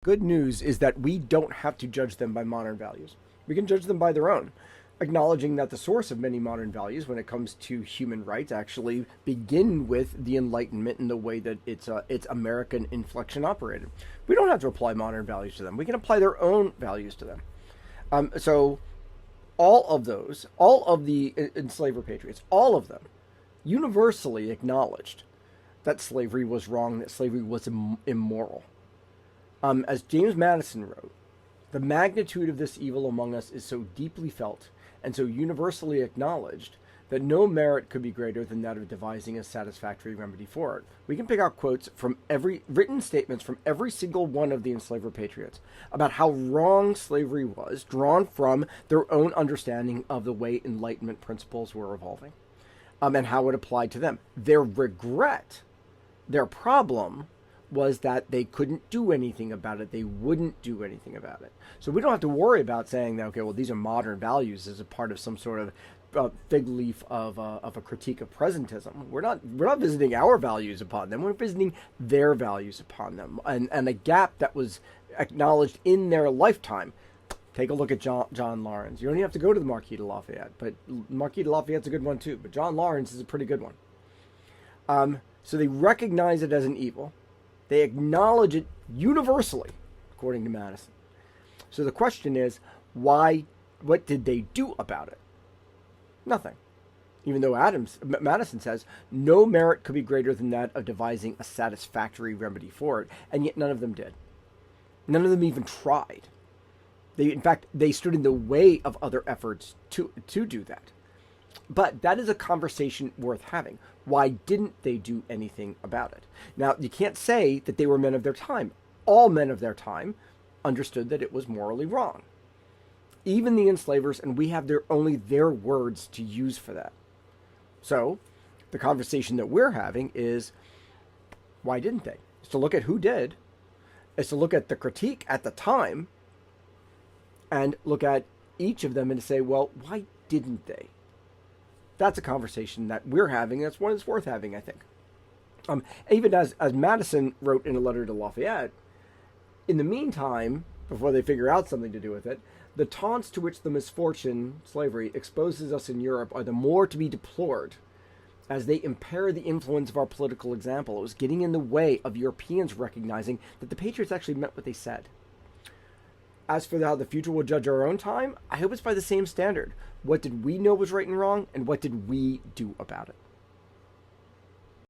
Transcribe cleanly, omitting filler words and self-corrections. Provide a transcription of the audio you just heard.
Good news is that we don't have to judge them by modern values. We can judge them by their own, acknowledging that the source of many modern values when it comes to human rights actually begin with the Enlightenment and the way that its American inflection operated. We don't have to apply modern values to them. We can apply their own values to them. So all of the enslaver patriots, all of them universally acknowledged that slavery was wrong, that slavery was immoral. As James Madison wrote, the magnitude of this evil among us is so deeply felt and so universally acknowledged that no merit could be greater than that of devising a satisfactory remedy for it. We can pick out quotes from every written statements from every single one of the enslaver patriots about how wrong slavery was, drawn from their own understanding of the way Enlightenment principles were evolving, and how it applied to them. Their regret, their problem, was that they couldn't do anything about it. They wouldn't do anything about it. So we don't have to worry about saying that, okay, well, these are modern values as a part of some sort of fig leaf of a critique of presentism. We're not visiting our values upon them. We're visiting their values upon them, and a gap that was acknowledged in their lifetime. Take a look at John Lawrence. You don't even have to go to the Marquis de Lafayette, but Marquis de Lafayette's a good one too. But John Lawrence is a pretty good one. So they recognize it as an evil. They acknowledge it universally, according to Madison. So the question is, why? What did they do about it? Nothing. Even though Madison says no merit could be greater than that of devising a satisfactory remedy for it, and yet none of them did. None of them even tried. In fact, they stood in the way of other efforts to do that. But that is a conversation worth having. Why didn't they do anything about it? Now, you can't say that they were men of their time. All men of their time understood that it was morally wrong. Even the enslavers, and we have only their words to use for that. So, the conversation that we're having is, why didn't they? It's to look at who did. It's to look at the critique at the time, and look at each of them and to say, well, why didn't they? That's a conversation that we're having. That's one that's worth having, I think. Even as Madison wrote in a letter to Lafayette, in the meantime, before they figure out something to do with it, the taunts to which the misfortune, slavery, exposes us in Europe are the more to be deplored, as they impair the influence of our political example. It was getting in the way of Europeans recognizing that the Patriots actually meant what they said. As for how the future will judge our own time, I hope it's by the same standard. What did we know was right and wrong, and what did we do about it?